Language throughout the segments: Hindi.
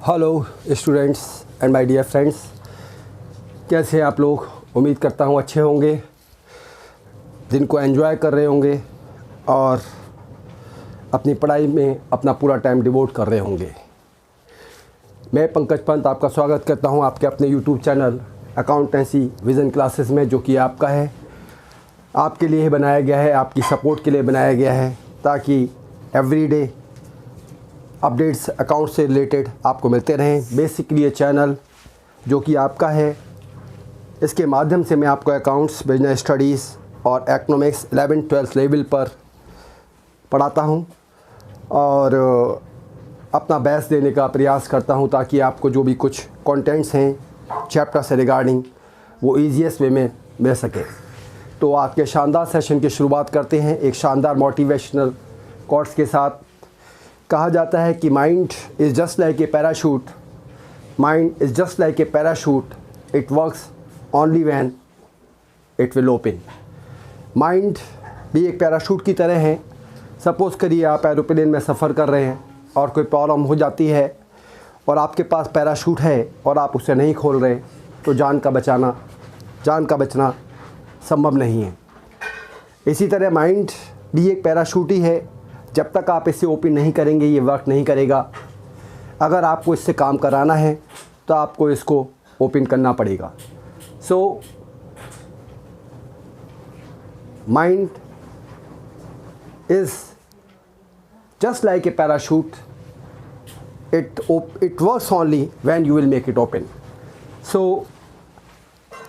Hello students and my dear friends, कैसे हैं आप लोग। उम्मीद करता हूँ अच्छे होंगे, दिन को एंजॉय कर रहे होंगे और अपनी पढ़ाई में अपना पूरा टाइम डिवोट कर रहे होंगे। मैं पंकज पंत आपका स्वागत करता हूँ आपके अपने YouTube channel accountancy vision classes में, जो कि आपका है, आपके लिए बनाया गया है, आपकी सपोर्ट के लिए बनाया गया है, ताकि एवरीडे अपडेट्स अकाउंट से रिलेटेड आपको मिलते रहें। बेसिकली ये चैनल जो कि आपका है, इसके माध्यम से मैं आपको अकाउंट्स, बिजनेस स्टडीज़ और इकोनॉमिक्स 11-12 लेवल पर पढ़ाता हूं और अपना बेस्ट देने का प्रयास करता हूं, ताकि आपको जो भी कुछ कंटेंट्स हैं चैप्टर से रिगार्डिंग वो ईजीएस्ट वे में मिल सके। तो आज के शानदार सेशन की शुरुआत करते हैं एक शानदार मोटिवेशनल कोट्स के साथ। कहा जाता है कि mind is just like a parachute, mind is just like a parachute, it works only when it will open. Mind भी एक पैराशूट की तरह है। सपोज़ करिए आप एरोप्लेन में सफ़र कर रहे हैं और कोई प्रॉब्लम हो जाती है और आपके पास पैराशूट है और आप उसे नहीं खोल रहे, तो जान का बचना संभव नहीं है। इसी तरह माइंड भी एक पैराशूट ही है। जब तक आप इसे ओपन नहीं करेंगे ये वर्क नहीं करेगा। अगर आपको इससे काम कराना है तो आपको इसको ओपन करना पड़ेगा। So mind is just like a parachute, it works only when you will make it open. So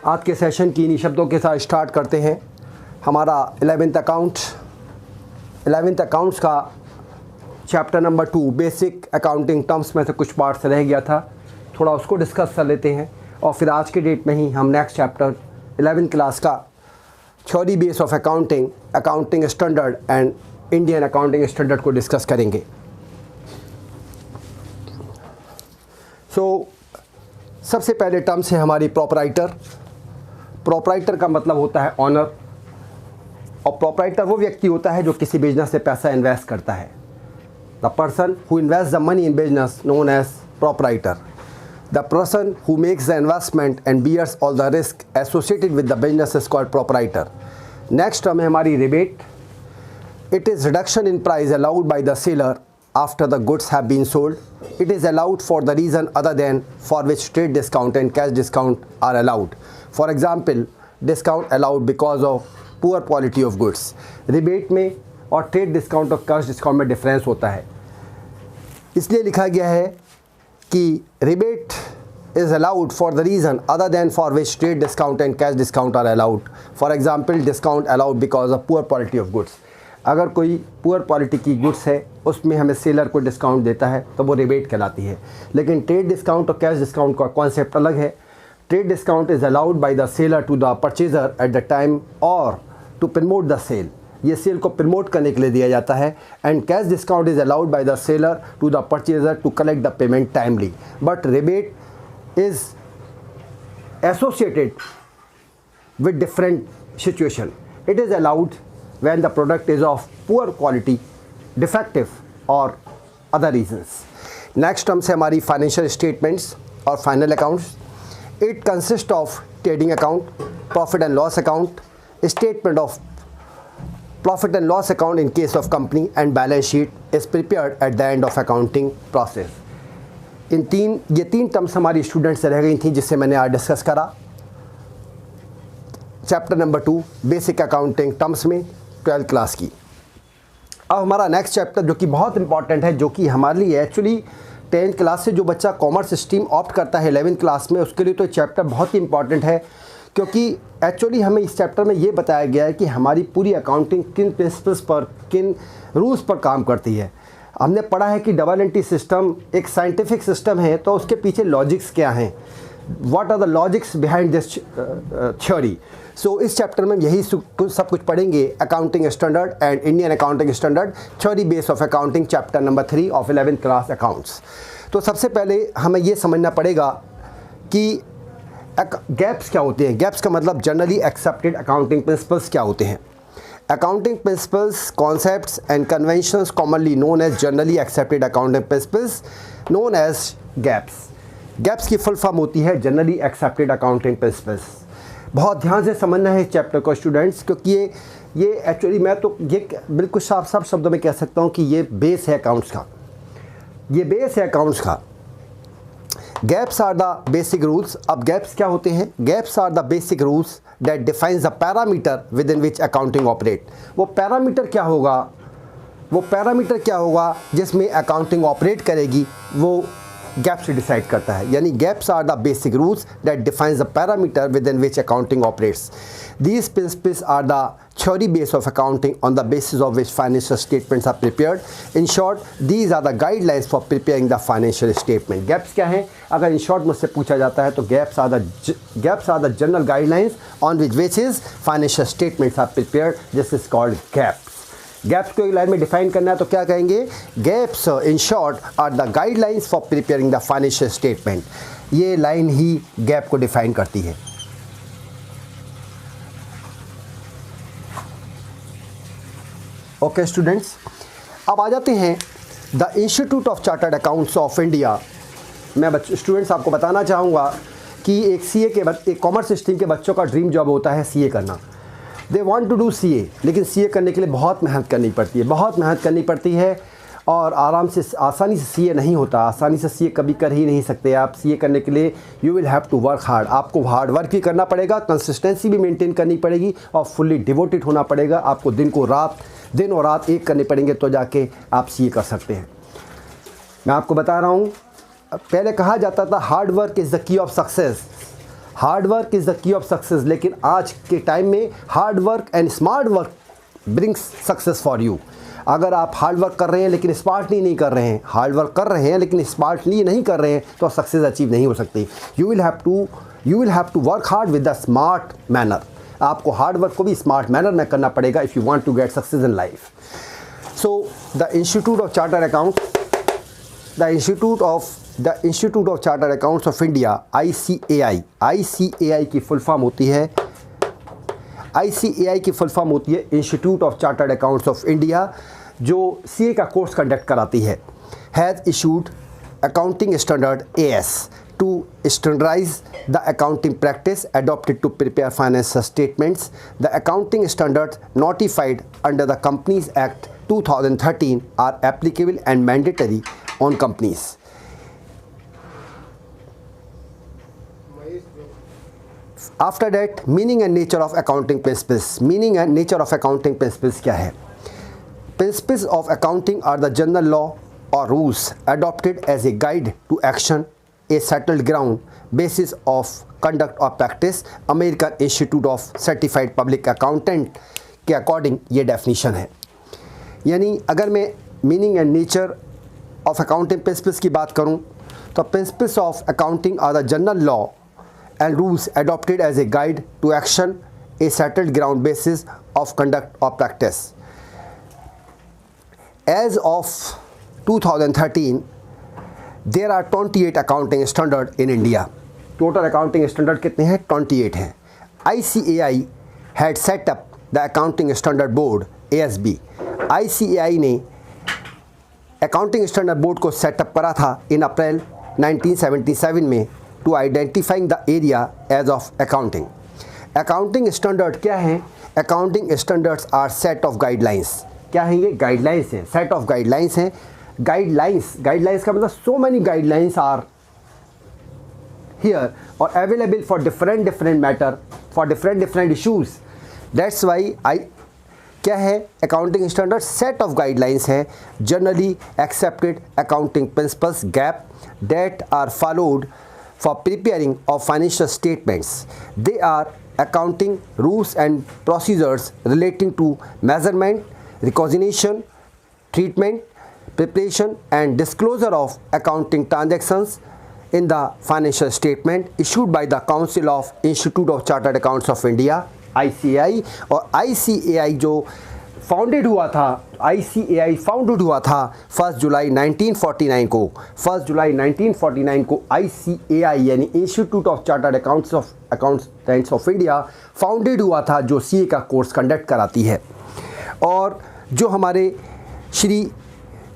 आज के सेशन की इन्हीं शब्दों के साथ स्टार्ट करते हैं। हमारा 11th अकाउंट्स का chapter number 2 basic accounting terms में से कुछ पार्ट्स रह गया था, थोड़ा उसको डिस्कस कर लेते हैं और फिर आज के डेट में ही हम नेक्स्ट चैप्टर 11th क्लास का theory base of accounting standard and Indian accounting standard को डिस्कस करेंगे। सबसे पहले टर्म्स है हमारी प्रोपराइटर। प्रोपराइटर का मतलब होता है ऑनर, और प्रोपराइटर वो व्यक्ति होता है जो किसी बिजनेस से पैसा इन्वेस्ट करता है। The person who invest the money in business known as proprietor. The person who makes the investment and bears all the risk associated with the business is called proprietor. Next term है हमारी rebate. It is reduction in price allowed by the seller after the goods have been sold. It is allowed for the reason other than for which trade discount and cash discount are allowed. For example, discount allowed because of poor quality of goods. Rebate में और trade discount और cash discount में difference होता है, इसलिए लिखा गया है कि rebate is allowed for the reason other than for which trade discount and cash discount are allowed. For example, discount allowed because of poor quality of goods. अगर कोई पुअर क्वालिटी की गुड्स है उसमें हमें सेलर को डिस्काउंट देता है तो वो रिबेट कहलाती है। लेकिन ट्रेड डिस्काउंट और कैश डिस्काउंट का कॉन्सेप्ट अलग है। Trade discount is allowed by the seller to the purchaser at the time और टू प्रमोट द सेल। ये सेल को प्रमोट करने के लिए दिया जाता है। And cash discount is allowed by the seller to the purchaser to collect the payment timely. But rebate is associated with different situation. It is allowed when the product is of poor quality, defective or other reasons. Next term से हमारी financial statements और final accounts. It consists of trading account, profit and loss account, statement of profit and loss account in case of company, and balance sheet is prepared at the end of accounting process. ये तीन टर्म्स हमारी स्टूडेंट से रह गई थी जिससे मैंने आज डिस्कस करा chapter number 2 basic accounting terms में 12th क्लास की। अब हमारा नेक्स्ट चैप्टर जो कि बहुत इंपॉर्टेंट है, जो कि हमारे लिए एक्चुअली 10th क्लास से जो बच्चा कॉमर्स स्ट्रीम ऑप्ट करता है 11th क्लास में, उसके लिए तो चैप्टर बहुत ही इंपॉर्टेंट है, क्योंकि एक्चुअली हमें इस चैप्टर में ये बताया गया है कि हमारी पूरी अकाउंटिंग किन प्रिंसिपल्स पर, किन रूल्स पर काम करती है। हमने पढ़ा है कि डबल एंट्री सिस्टम एक साइंटिफिक सिस्टम है, तो उसके पीछे लॉजिक्स क्या हैं, what are the logics behind this theory. So इस चैप्टर में यही सब कुछ पढ़ेंगे, accounting standard and Indian accounting standard, theory base of accounting, chapter number 3 of 11th class accounts. तो सबसे पहले हमें ये समझना पड़ेगा कि गैप्स क्या होते हैं। गैप्स का मतलब जनरली एक्सेप्टेड अकाउंटिंग प्रिंसिपल्स क्या होते हैं। accounting principles, concepts and conventions commonly known as generally accepted accounting principles known as GAAPs. GAAPs की फुल फॉर्म होती है जनरली एक्सेप्टेड अकाउंटिंग प्रिंसिपल्स। बहुत ध्यान से समझना है इस चैप्टर को स्टूडेंट्स, क्योंकि ये एक्चुअली मैं तो ये बिल्कुल साफ शब्दों में कह सकता हूँ कि ये बेस है अकाउंट्स का, ये बेस है अकाउंट्स का। GAAPs are the basic rules. अब GAAPs क्या होते हैं? GAAPs are the basic rules that defines the parameter with in which accounting operate. वो पैरामीटर क्या होगा? वो पैरामीटर क्या होगा जिसमें अकाउंटिंग ऑपरेट करेगी, वो GAAPs से डिसाइड करता है। यानी GAAPs are the basic rules that defines the parameter with in which accounting operates. These principles are the theory base of accounting on the basis of which financial statements are prepared. In short, these are the guidelines for preparing the financial statement. GAAPs क्या हैं? अगर in short मुझसे पूछा जाता है तो GAAPs are the general guidelines on which is financial statements are prepared. This is called GAAPs. GAAPs को एक लाइन में डिफाइन करना है तो क्या कहेंगे? GAAPs in short are the guidelines for preparing the financial statement. ये लाइन ही GAAP को डिफाइन करती है। ओके स्टूडेंट्स, अब आ जाते हैं the institute of chartered accounts of India. मैं स्टूडेंट्स आपको बताना चाहूँगा कि एक सीए के एक कॉमर्स स्ट्रीम के बच्चों का ड्रीम जॉब होता है सीए करना। They want to do CA, लेकिन सीए करने के लिए बहुत मेहनत करनी पड़ती है, बहुत मेहनत करनी पड़ती है और आसानी से सीए नहीं होता। आसानी से सीए कभी कर ही नहीं सकते आप। सीए करने के लिए you will have to work hard. आपको हार्ड वर्क भी करना पड़ेगा, कंसिस्टेंसी भी मेंटेन करनी पड़ेगी और फुल्ली डिवोटेड होना पड़ेगा। आपको दिन और रात एक करने पड़ेंगे तो जाके आप सीए कर सकते हैं। मैं आपको बता रहा हूँ, पहले कहा जाता था hard work is the key of success, hard work is the key of success, लेकिन आज के टाइम में hard work and smart work brings success for you. अगर आप हार्ड वर्क कर रहे हैं लेकिन स्मार्टली नहीं कर रहे हैं, हार्ड वर्क कर रहे हैं लेकिन स्मार्टली नहीं कर रहे हैं, तो सक्सेस अचीव नहीं हो सकती। You will have to work hard with the smart manner. आपको हार्ड वर्क को भी स्मार्ट मैनर में करना पड़ेगा if you want to get success in life. So the institute of chartered accounts of India, ICAI की फुल फॉर्म होती है, ICAI की फुल फॉर्म होती है institute of chartered accounts of India, जो सीए का कोर्स कंडक्ट कराती है। Has issued accounting standard AS to standardize the accounting practice adopted to prepare financial statements. The accounting standards notified under the Companies Act 2013 are applicable and mandatory on companies. After that, meaning and nature of accounting principles. Meaning and nature of accounting principles क्या है? Principles of accounting are the general law or rules adopted as a guide to action, a settled ground basis of conduct or practice. American institute of certified public accountant के अकॉर्डिंग ये डेफिनेशन है। यानी अगर मैं meaning and nature of accounting principles की बात करूं तो principles of accounting are the general law and rules adopted as a guide to action, a settled ground basis of conduct और practice. As of 2013 there are 28 accounting standard in India. Total accounting standard कितने हैं? 28 हैं। ICAI had set up the accounting standard board ASB। ICAI ने अकाउंटिंग स्टैंडर्ड बोर्ड को सेटअप करा था इन अप्रैल 1977 में to identifying the area as of accounting. Accounting standard क्या हैं? Accounting standards are set of guidelines. क्या हैं ये? गाइडलाइंस हैं, सेट ऑफ गाइडलाइंस हैं। गाइडलाइंस का मतलब so many guidelines are here और available for different matter, for different issues. That's why क्या है? Accounting standard set of guidelines है, generally accepted accounting principles GAAP that are followed for preparing of financial statements. They are accounting rules and procedures relating to measurement, recognition, treatment, preparation and disclosure of accounting transactions in the financial statement issued by the Council of Institute of Chartered Accounts of India ICAI। और ICAI जो फाउंडेड हुआ था, ICAI फाउंडेड हुआ था 1 जुलाई 1949 को। 1 जुलाई 1949 को ICAI यानी institute of chartered accountants of India founded हुआ था, जो CA का कोर्स कंडक्ट कराती है। और जो हमारे श्री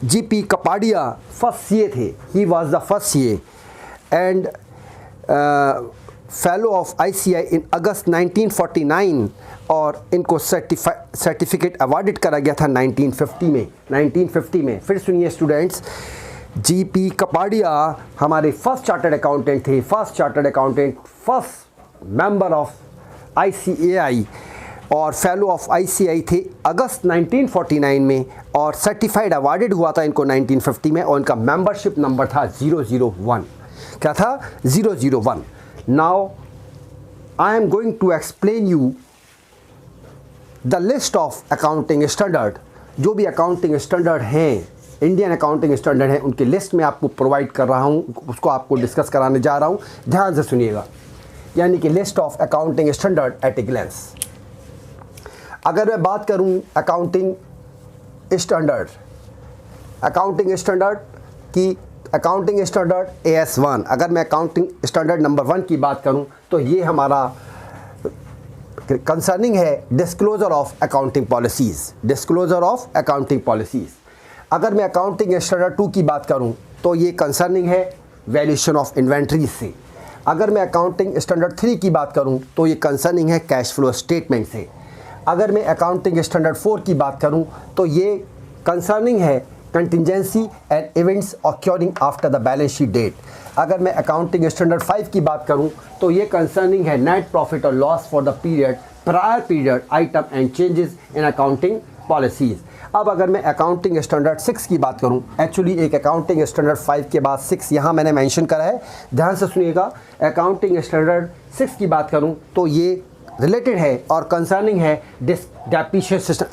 जीपी कपाडिया फर्स्ट सीए थे, he was the first CA and fellow of ICAI in August 1949 और इनको सर्टिफिकेट अवार्डेड करा गया था 1950 में। फिर सुनिए स्टूडेंट्स, जीपी कपाडिया हमारे फर्स्ट चार्टर्ड अकाउंटेंट थे, फर्स्ट मेंबर ऑफ आईसीएआई और फेलो ऑफ आईसीआई थे अगस्त 1949 में और सर्टिफाइड अवार्डेड हुआ था इनको 1950 में और इनका मेंबरशिप नंबर था 001। क्या था? 001। Now I am going to explain you the list of accounting standard. जो भी अकाउंटिंग स्टैंडर्ड हैं, इंडियन अकाउंटिंग स्टैंडर्ड है, उनकी लिस्ट में आपको प्रोवाइड कर रहा हूँ, उसको आपको डिस्कस कराने जा रहा हूँ। ध्यान से सुनिएगा, यानी कि list of accounting standard at a glance. अगर मैं बात करूँ अकाउंटिंग स्टैंडर्ड की, अकाउंटिंग स्टैंडर्ड AS1, अगर मैं अकाउंटिंग स्टैंडर्ड नंबर 1 की बात करूं तो ये हमारा कंसर्निंग है डिस्क्लोजर ऑफ अकाउंटिंग पॉलिसीज़। अगर मैं अकाउंटिंग स्टैंडर्ड 2 की बात करूं तो ये कंसर्निंग है वैल्यूएशन ऑफ इन्वेंट्रीज से। अगर मैं अकाउंटिंग स्टैंडर्ड 3 की बात करूं तो ये कंसर्निंग है कैश फ्लो स्टेटमेंट से। अगर मैं अकाउंटिंग स्टैंडर्ड 4 की बात करूं तो ये कंसर्निंग है contingency and events occurring after the balance sheet date. अगर मैं अकाउंटिंग स्टैंडर्ड 5 की बात करूं तो ये कंसर्निंग है नेट प्रॉफिट और loss for the prior period item and changes in accounting policies. अब अगर मैं अकाउंटिंग स्टैंडर्ड 6 की बात करूं, एक्चुअली एक अकाउंटिंग स्टैंडर्ड 5 के बाद 6 यहाँ मैंने मेंशन करा है, ध्यान से सुनिएगा। अकाउंटिंग स्टैंडर्ड 6 की बात करूं तो ये रिलेटेड है और कंसर्निंग है डेप्रिसिएशन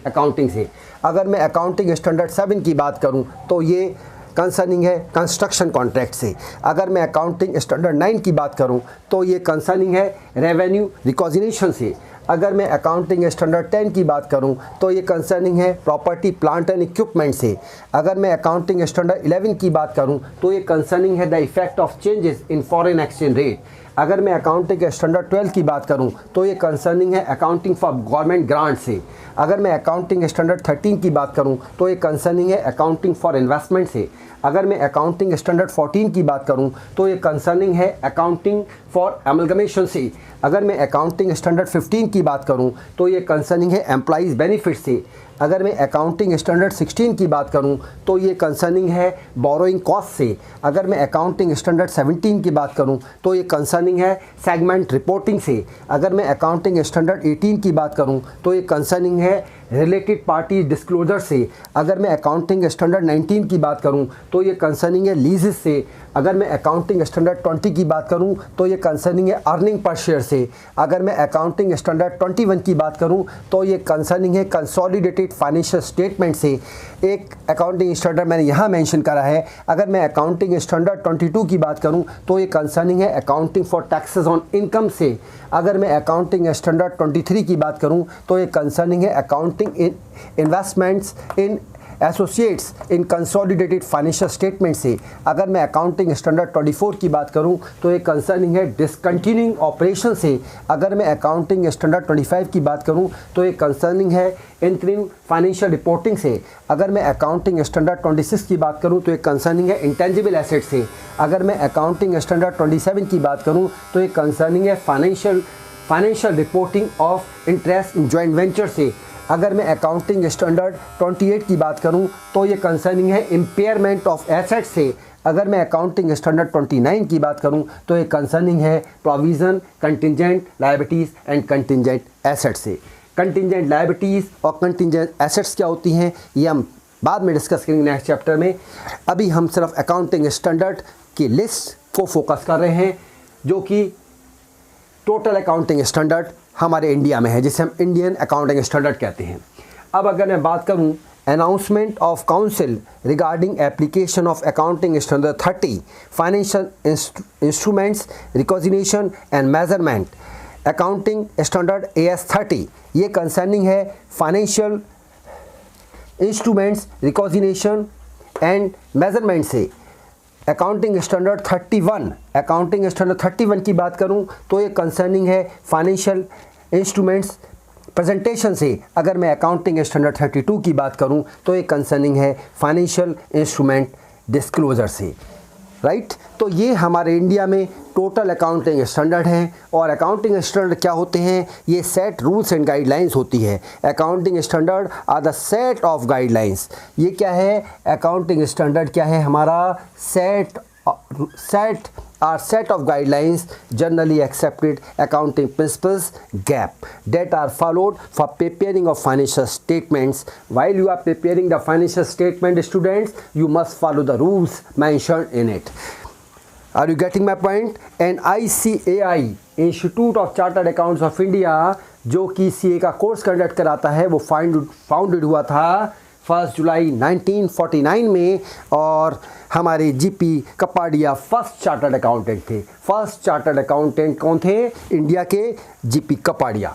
अकाउंटिंग से। अगर मैं अकाउंटिंग स्टैंडर्ड 7 की बात करूं तो ये कंसर्निंग है कंस्ट्रक्शन कॉन्ट्रैक्ट से। अगर मैं अकाउंटिंग स्टैंडर्ड 9 की बात करूं तो ये कंसर्निंग है रेवेन्यू रिकॉग्निशन से। अगर मैं अकाउंटिंग स्टैंडर्ड 10 की बात करूं तो ये कंसर्निंग है प्रॉपर्टी प्लांट एंड इक्विपमेंट से। अगर मैं अकाउंटिंग स्टैंडर्ड 11 की बात करूं तो ये कंसर्निंग है the effect of changes in foreign exchange rate. अगर मैं अकाउंटिंग स्टैंडर्ड 12 की बात करूं तो ये कंसर्निंग है अकाउंटिंग फॉर गवर्नमेंट ग्रांट से। अगर मैं अकाउंटिंग स्टैंडर्ड 13 की बात करूं तो ये कंसर्निंग है अकाउंटिंग फॉर इन्वेस्टमेंट से। अगर मैं अकाउंटिंग स्टैंडर्ड 14 की बात करूं तो ये कंसर्निंग है अकाउंटिंग फॉर एमलगमेशन से। अगर मैं अकाउंटिंग स्टैंडर्ड 15 की बात करूं तो ये कंसर्निंग है एम्प्लॉइज़ बेनिफिट से। अगर मैं अकाउंटिंग स्टैंडर्ड 16 की बात करूं तो ये कंसर्निंग है बोरोइंग कॉस्ट से। अगर मैं अकाउंटिंग स्टैंडर्ड 17 की बात करूं तो ये कंसर्निंग है सेगमेंट रिपोर्टिंग से। अगर मैं अकाउंटिंग स्टैंडर्ड 18 की बात करूं तो ये कंसर्निंग है रिलेटेड पार्टी डिस्क्लोजर से। अगर मैं अकाउंटिंग स्टैंडर्ड 19 की बात करूं तो ये कंसर्निंग है लीजेस से। अगर मैं अकाउंटिंग स्टैंडर्ड 20 की बात करूं तो ये कंसर्निंग है अर्निंग पर शेयर से। अगर मैं अकाउंटिंग स्टैंडर्ड 21 की बात करूं तो ये कंसर्निंग है कंसोलिडेटेड फाइनेंशियल स्टेटमेंट से। एक अकाउंटिंग स्टैंडर्ड मैंने यहाँ मेंशन करा है। अगर मैं अकाउंटिंग स्टैंडर्ड 22 की बात करूं तो ये कंसर्निंग है accounting for taxes on income से। अगर मैं अकाउंटिंग स्टैंडर्ड 23 की बात करूं तो ये कंसर्निंग है accounting in investments in associates in consolidated financial statement से। अगर मैं अकाउंटिंग स्टैंडर्ड 24 की बात करूं तो ये कंसर्निंग है डिसकंटिन्यूइंग ऑपरेशन से। अगर मैं अकाउंटिंग स्टैंडर्ड 25 की बात करूं तो ये कंसर्निंग है इंटरिम फाइनेंशियल रिपोर्टिंग से। अगर मैं अकाउंटिंग स्टैंडर्ड 26 की बात करूं तो ये कंसर्निंग है इंटेंजिबल एसेट से। अगर मैं अकाउंटिंग स्टैंडर्ड 27 की बात करूं तो ये कंसर्निंग है financial reporting of interest in joint venture से। अगर मैं अकाउंटिंग स्टैंडर्ड 28 की बात करूं तो ये कंसर्निंग है इम्पेयरमेंट ऑफ एसेट्स से। अगर मैं अकाउंटिंग स्टैंडर्ड 29 की बात करूं तो ये कंसर्निंग है provision contingent liabilities and contingent assets से। कंटिजेंट लायबिलिटीज़ और कंटिजेंट एसेट्स क्या होती हैं ये हम बाद में डिस्कस करेंगे नेक्स्ट चैप्टर में। अभी हम सिर्फ अकाउंटिंग स्टैंडर्ड की लिस्ट को फोकस कर रहे हैं जो कि टोटल अकाउंटिंग स्टैंडर्ड हमारे इंडिया में है, जिसे हम इंडियन अकाउंटिंग स्टैंडर्ड कहते हैं। अब अगर मैं बात करूं announcement of council regarding application of accounting standard 30 financial instruments recognition and measurement accounting standard AS 30, ये कंसर्निंग है financial instruments recognition and measurement से। अकाउंटिंग स्टैंडर्ड 31 की बात करूं तो ये कंसर्निंग है फाइनेंशियल इंस्ट्रूमेंट्स प्रेजेंटेशन से अगर मैं अकाउंटिंग स्टैंडर्ड 32 की बात करूं तो ये कंसर्निंग है फाइनेंशियल इंस्ट्रूमेंट डिस्क्लोजर से, राइट। तो ये हमारे इंडिया में टोटल अकाउंटिंग स्टैंडर्ड हैं। और अकाउंटिंग स्टैंडर्ड क्या होते हैं? ये सेट रूल्स एंड गाइडलाइंस होती है। Accounting standard are the set of guidelines. ये क्या है? अकाउंटिंग स्टैंडर्ड क्या है हमारा? Set of guidelines generally accepted accounting principles gap that are followed for preparing of financial statements. While you are preparing the financial statement, students, you must follow the rules mentioned in it. Are you getting my point? And ICAI Institute of Chartered Accountants of India जो कि CA का कोर्स कंडक्ट कराता है, वो फाउंडेड हुआ था 1 जुलाई 1949 में। और हमारे GP Kapadia first chartered accountant थे। फर्स्ट चार्टर्ड अकाउंटेंट कौन थे? इंडिया के जीपी कपाड़िया,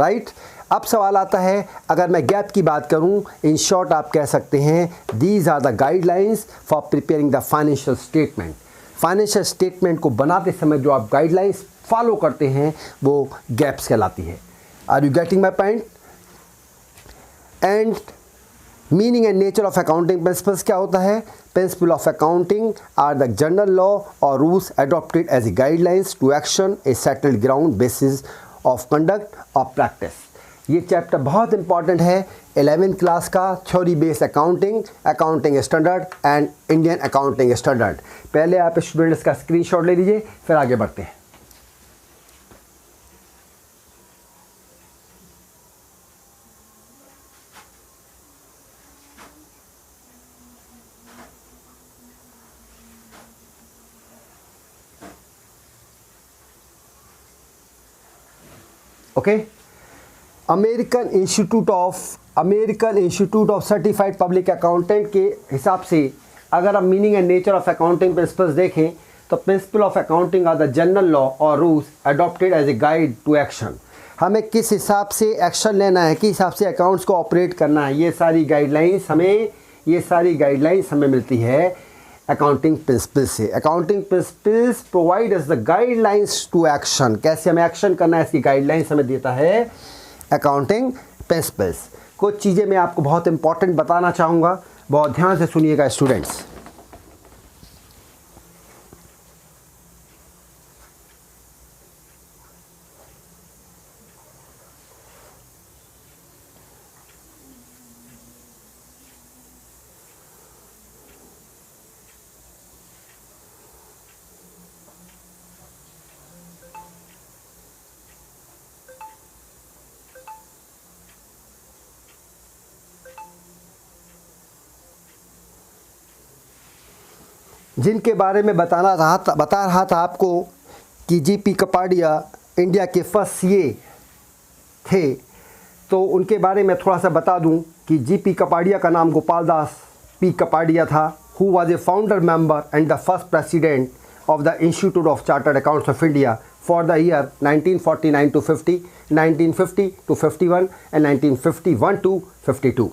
राइट। अब सवाल आता है, अगर मैं गैप की बात करूं, इन शॉर्ट आप कह सकते हैं these are the guidelines for preparing the financial statement. Financial statement को बनाते समय जो आप गाइडलाइंस फॉलो करते हैं वो गैप्स कहलाती है। Are you getting my point? And meaning and nature of accounting principles क्या होता है? Principle of accounting are the general law और rules adopted as a guidelines to action a settled ground basis of conduct of practice. ये चैप्टर बहुत इंपॉर्टेंट है 11th क्लास का, theory based accounting, accounting standard and Indian accounting standard. पहले आप स्टूडेंट्स का स्क्रीनशॉट ले लीजिए, फिर आगे बढ़ते हैं। Okay, American institute of certified public accountant के हिसाब से अगर हम meaning and nature of accounting principles देखें तो principle of accounting are the general law और rules adopted as a guide to action. हमें किस हिसाब से एक्शन लेना है, किस हिसाब से अकाउंट्स को ऑपरेट करना है, ये सारी गाइडलाइंस हमें मिलती है अकाउंटिंग प्रिंसिपल्स से। Accounting principles provides the guidelines to action. कैसे हमें एक्शन करना है इसकी गाइडलाइंस हमें देता है अकाउंटिंग प्रिंसिपल्स। कुछ चीज़ें मैं आपको बहुत इंपॉर्टेंट बताना चाहूँगा, बहुत ध्यान से सुनिएगा स्टूडेंट्स। जिनके बारे में बता रहा था आपको कि जीपी कपाड़िया इंडिया के फर्स्ट सीए थे, तो उनके बारे में थोड़ा सा बता दूं कि जीपी कपाड़िया का नाम गोपाल दास पी कपाड़िया था, who was a founder member and the first president of the institute of chartered accounts of India for the year 1949 to 50, 1950 to 51 and 1951 to 52.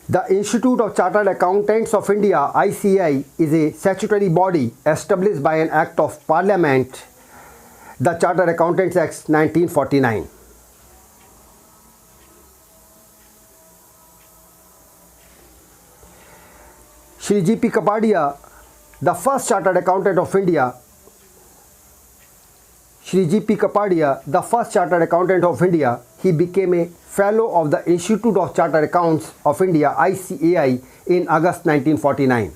The Institute of Chartered Accountants of India (ICAI) is a statutory body established by an Act of Parliament, the Chartered Accountants Act 1949. Shri G.P. Kapadia, the first Chartered Accountant of India, he became a Fellow of the Institute of Chartered Accountants of India (ICAI) in August 1949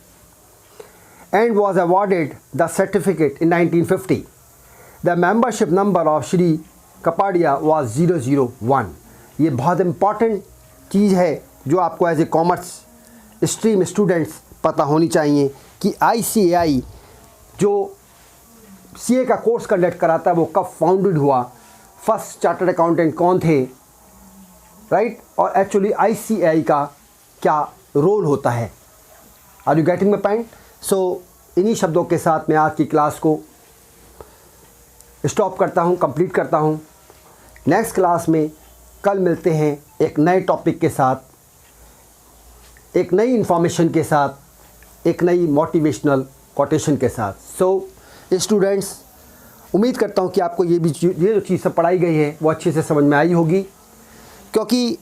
and was awarded the certificate in 1950. The membership number of Shri Kapadia was 001. ये बहुत इम्पॉर्टेंट चीज़ है जो आपको as a commerce stream students पता होनी चाहिए कि ICAI जो CA का कोर्स कंडक्ट कराता है वो कब फाउंडेड हुआ, फर्स्ट चार्टर्ड अकाउंटेंट कौन थे, राइट, और एक्चुअली ICAI का क्या रोल होता है। Are you getting my point? So इन्हीं शब्दों के साथ मैं आज की क्लास को स्टॉप करता हूँ, कंप्लीट करता हूँ। नेक्स्ट क्लास में कल मिलते हैं एक नए टॉपिक के साथ, एक नई इन्फॉर्मेशन के साथ, एक नई मोटिवेशनल कोटेशन के साथ। सो स्टूडेंट्स, उम्मीद करता हूँ कि आपको ये जो चीज़ सब पढ़ाई गई है वो अच्छे से समझ में आई होगी, क्योंकि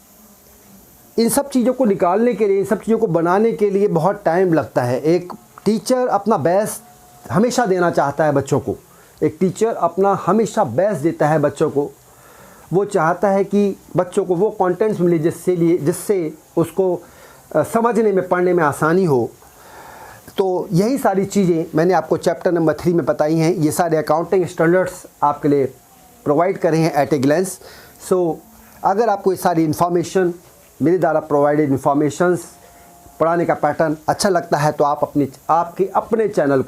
इन सब चीज़ों को निकालने के लिए, इन सब चीज़ों को बनाने के लिए बहुत टाइम लगता है। एक टीचर अपना बेस्ट हमेशा देना चाहता है बच्चों को। एक टीचर अपना हमेशा बेस्ट देता है बच्चों को। वो चाहता है कि बच्चों को वो कंटेंट्स मिले जिससे उसको समझने में, पढ़ने में आसानी हो। तो यही सारी चीज़ें मैंने आपको चैप्टर नंबर 3 में बताई हैं। ये सारे अकाउंटिंग स्टैंडर्ड्स आपके लिए प्रोवाइड करे हैं एट ए ग्लैंस। सो अगर आपको ये सारी इन्फॉर्मेशन, मेरे द्वारा प्रोवाइडेड इन्फॉर्मेशंस, पढ़ाने का पैटर्न अच्छा लगता है तो आप अपने चैनल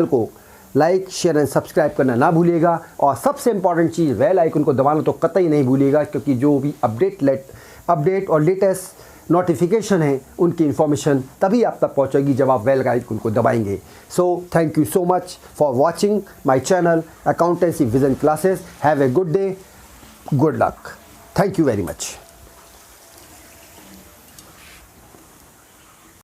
को लाइक, शेयर एंड सब्सक्राइब करना ना भूलिएगा। और सबसे इम्पॉर्टेंट चीज़, बेल आइकन को दबाना तो कतई नहीं भूलिएगा, क्योंकि जो भी अपडेट और लेटेस्ट नोटिफिकेशन है उनकी इन्फॉर्मेशन तभी आप तक पहुंचेगी जब आप बेल आइकन को दबाएंगे। So thank you so much for watching my channel accountancy vision classes. Have a good day, good luck. Thank you very much.